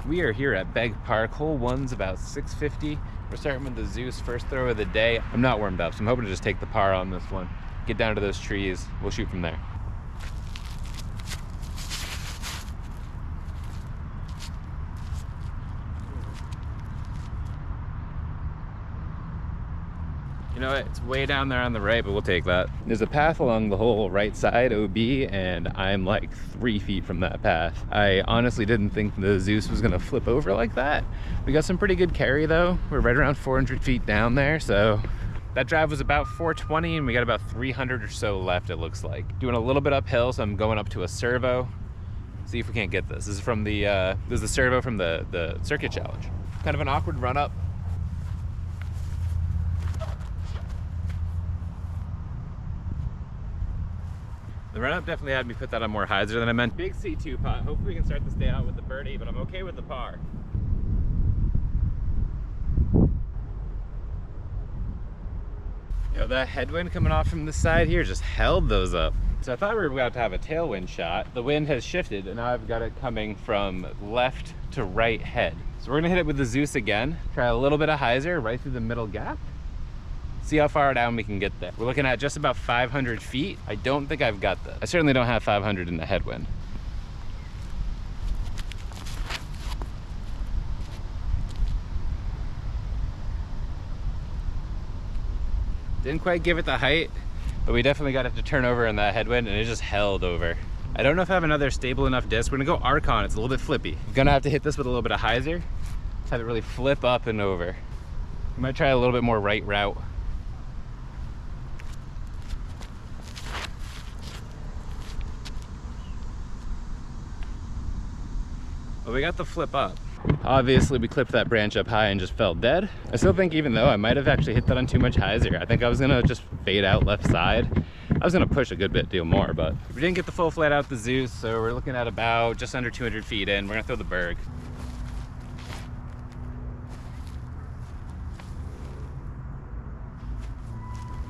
We are here at Begg Park. Hole 1's about 650. We're starting with the Zeus, first throw of the day. I'm not warmed up, so I'm hoping to just take the par on this one. Get down to those trees. We'll shoot from there. You know what, it's way down there on the right, but we'll take that. There's a path along the whole right side, OB, and I'm like 3 feet from that path. I honestly didn't think the Zeus was gonna flip over like that. We got some pretty good carry though. We're right around 400 feet down there, so that drive was about 420 and we got about 300 or so left, it looks like. Doing a little bit uphill, so I'm going up to a servo. See if we can't get this. This is from the, this is the servo from the circuit challenge. Kind of an awkward run up. The run-up definitely had me put that on more hyzer than I meant. Big C2 putt. Hopefully we can start this day out with the birdie, but I'm okay with the par. You know, that headwind coming off from the side here just held those up. So I thought we were about to have a tailwind shot. The wind has shifted, and now I've got it coming from left to right head. So we're gonna hit it with the Zeus again. Try a little bit of hyzer right through the middle gap. See how far down we can get there. We're looking at just about 500 feet. I don't think I've got this. I certainly don't have 500 in the headwind. Didn't quite give it the height, but we definitely got it to turn over in that headwind, and it just held over. I don't know if I have another stable enough disc. We're gonna go Archon, it's a little bit flippy. I'm gonna have to hit this with a little bit of hyzer. Just have it really flip up and over. We might try a little bit more right route. Well, we got the flip up. Obviously, we clipped that branch up high and just fell dead. I still think even though I might have actually hit that on too much hyzer, I think I was gonna just fade out left side. I was gonna push a good bit deal more, but we didn't get the full flat out the Zeus, so we're looking at about just under 200 feet in. We're gonna throw the Berg.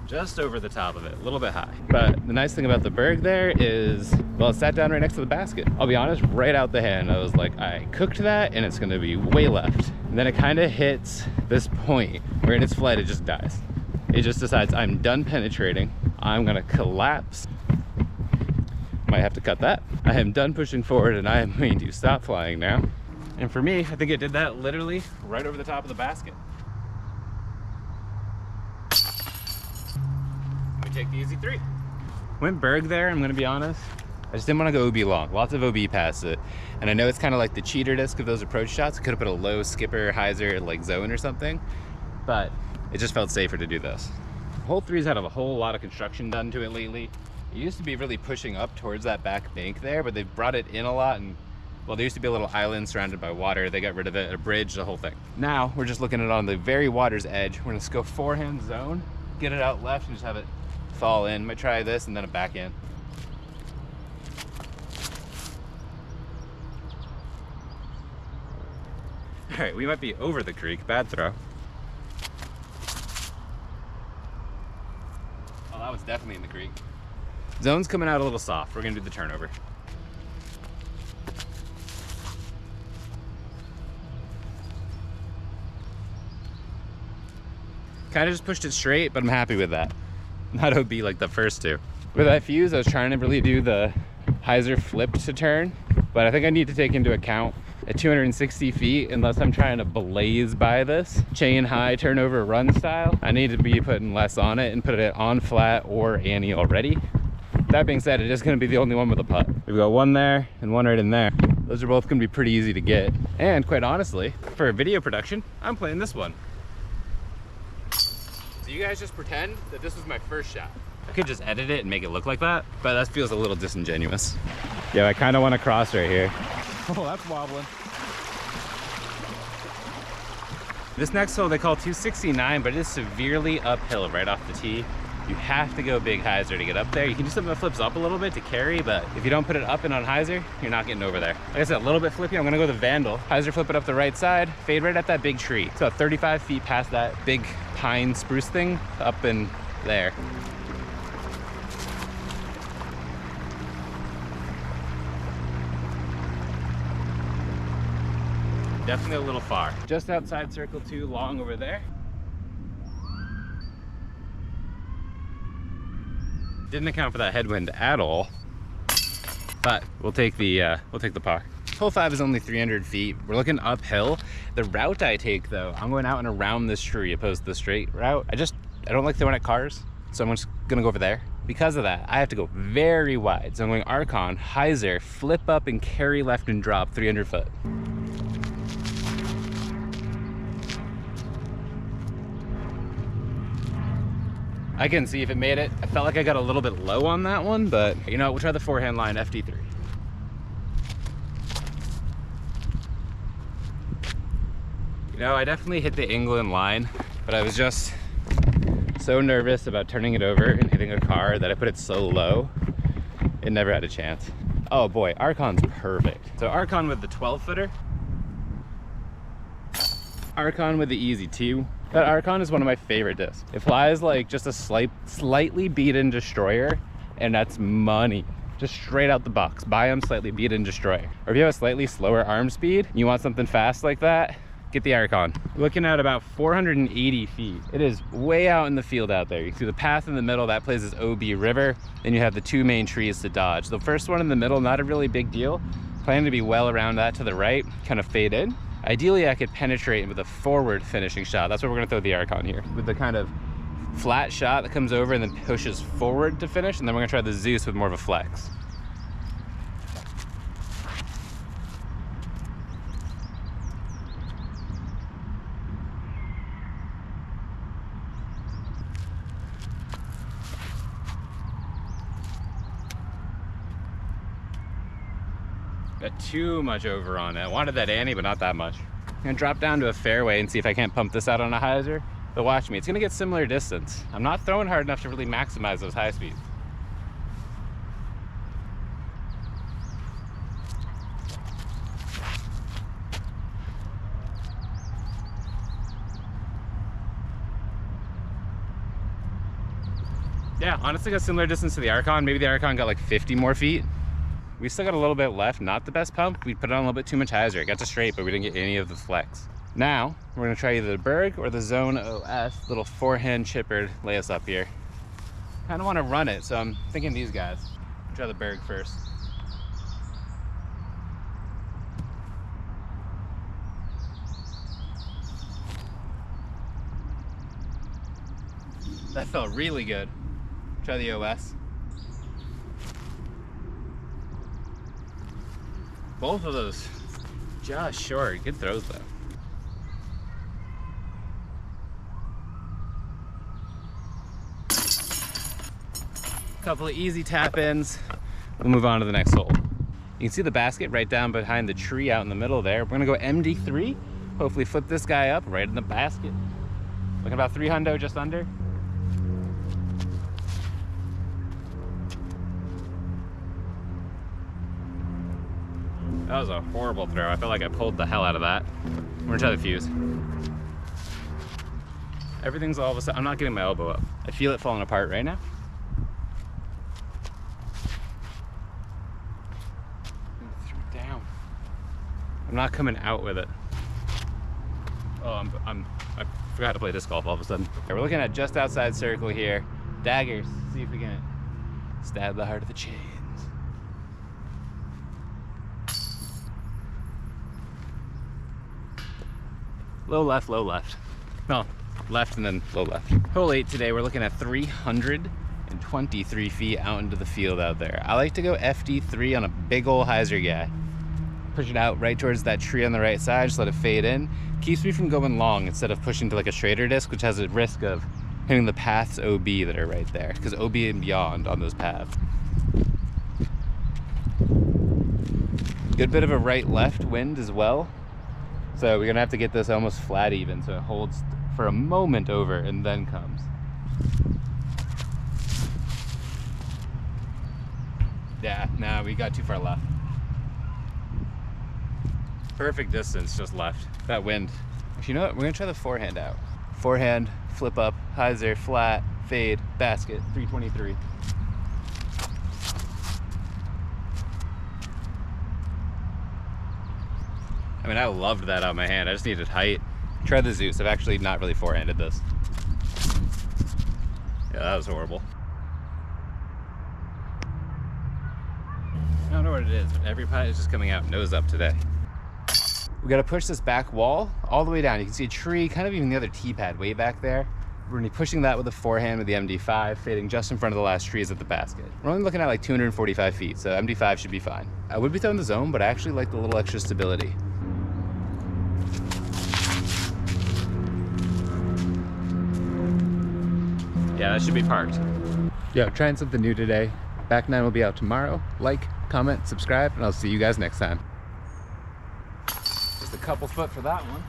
Just over the top of it, a little bit high. But the nice thing about the Berg there is, well, it sat down right next to the basket. I'll be honest, right out the hand, I was like, I cooked that and it's gonna be way left. And then it kind of hits this point where in its flight, it just dies. It just decides, I'm done penetrating. I'm gonna collapse. Might have to cut that. I am done pushing forward and I am going to stop flying now. And for me, I think it did that literally right over the top of the basket. Take the easy 3. Went Berg there, I'm gonna be honest. I just didn't want to go OB long. Lots of OB past it. And I know it's kind of like the cheater disc of those approach shots. Could have put a low skipper, hyzer, like zone or something, but it just felt safer to do this. Hole 3's had a whole lot of construction done to it lately. It used to be really pushing up towards that back bank there, but they've brought it in a lot, and well, there used to be a little island surrounded by water. They got rid of it, a bridge, the whole thing. Now we're just looking at it on the very water's edge. We're gonna just go forehand zone, get it out left, and just have it fall in. Might try this and then a back in. All right, we might be over the creek. Bad throw. Oh, that was definitely in the creek. Zone's coming out a little soft. We're gonna do the turnover. Kind of just pushed it straight, but I'm happy with that. Not OB like the first two. With that fuse, I was trying to really do the hyzer flip to turn, but I think I need to take into account at 260 feet, unless I'm trying to blaze by this chain high turnover run style, I need to be putting less on it and put it on flat or Annie already. That being said, it is gonna be the only one with a putt. We've got one there and one right in there. Those are both gonna be pretty easy to get. And quite honestly, for video production, I'm playing this one. So you guys just pretend that this was my first shot. I could just edit it and make it look like that, but that feels a little disingenuous. Yeah, I kind of want to cross right here. Oh, that's wobbling. This next hole they call 269, but it is severely uphill right off the tee. You have to go big hyzer to get up there. You can do something that flips up a little bit to carry, but if you don't put it up and on hyzer, you're not getting over there. Like I said, a little bit flippy. I'm gonna go the Vandal. Hyzer flip it up the right side, fade right at that big tree. It's about 35 feet past that big pine spruce thing up in there. definitely a little far. Just outside circle 2, long over there. Didn't account for that headwind at all, but we'll take the par. Hole 5 is only 300 feet. We're looking uphill. The route I take though, I'm going out and around this tree opposed to the straight route. I don't like throwing at cars, so I'm just gonna go over there. Because of that, I have to go very wide. So I'm going Archon, hyzer, flip up and carry left and drop 300 foot. I can see if it made it. I felt like I got a little bit low on that one, but you know, we'll try the forehand line FD3. You know, I definitely hit the England line, but I was just so nervous about turning it over and hitting a car that I put it so low, it never had a chance. Oh boy, Archon's perfect. So Archon with the 12-footer. Archon with the Easy 2. That Archon is one of my favorite discs. It flies like just a slightly beat-in destroyer, and that's money. Just straight out the box. Buy them slightly beat-in destroyer. Or if you have a slightly slower arm speed, and you want something fast like that, get the Archon. Looking at about 480 feet. It is way out in the field out there. You can see the path in the middle, that place is OB River. Then you have the 2 main trees to dodge. The first one in the middle, not a really big deal. Planning to be well around that to the right, kind of fade in. Ideally, I could penetrate with a forward finishing shot. That's where we're gonna throw the Archon here. With the kind of flat shot that comes over and then pushes forward to finish, and then we're gonna try the Zeus with more of a flex. Got too much over on it. I wanted that Annie, but not that much. I'm gonna drop down to a fairway and see if I can't pump this out on a hyzer. But watch me, it's gonna get similar distance. I'm not throwing hard enough to really maximize those high speeds. Yeah, honestly got similar distance to the Archon. Maybe the Archon got like 50 more feet. We still got a little bit left, not the best pump. We put on a little bit too much hyzer. It got to straight, but we didn't get any of the flex. Now, we're gonna try either the Berg or the Zone OS, little forehand chippered lay us up here. Kind of want to run it, so I'm thinking these guys. I'll try the Berg first. That felt really good. Try the OS. Both of those just short. Good throws though. Couple of easy tap ins. We'll move on to the next hole. You can see the basket right down behind the tree out in the middle there. We're gonna go MD3. Hopefully flip this guy up right in the basket. Looking about 3 hundo, just under. That was a horrible throw. I felt like I pulled the hell out of that. We're gonna try the fuse. Everything's all of a sudden, I'm not getting my elbow up. I feel it falling apart right now. Threw it down. I'm not coming out with it. Oh, I forgot to play disc golf all of a sudden. Okay, we're looking at just outside circle here. Daggers, see if we can stab the heart of the chains. Low left, low left. No, left and then low left. Hole 8 today, we're looking at 323 feet out into the field out there. I like to go FD3 on a big ol' hyzer guy. Push it out right towards that tree on the right side, just let it fade in. Keeps me from going long instead of pushing to like a straighter disc, which has a risk of hitting the paths OB that are right there, because OB and beyond on those paths. Good bit of a right-left wind as well. So we're gonna have to get this almost flat even so it holds for a moment over and then comes. Yeah, nah, we got too far left. Perfect distance, just left. That wind. Actually, you know what? We're gonna try the forehand out. Forehand, flip up, hyzer, flat, fade, basket, 323. I mean, I loved that on my hand. I just needed height. Try the Zeus. I've actually not really forehanded this. Yeah, that was horrible. I don't know what it is, but every putt is just coming out nose up today. We got to push this back wall all the way down. You can see a tree, kind of even the other tee pad way back there. We're gonna be pushing that with a forehand with the MD5, fading just in front of the last trees at the basket. We're only looking at like 245 feet, so MD5 should be fine. I would be throwing the zone, but I actually like the little extra stability. Yeah, that should be parked. Yo, trying something new today. Back 9 will be out tomorrow. Like, comment, subscribe, and I'll see you guys next time. Just a couple foot for that one.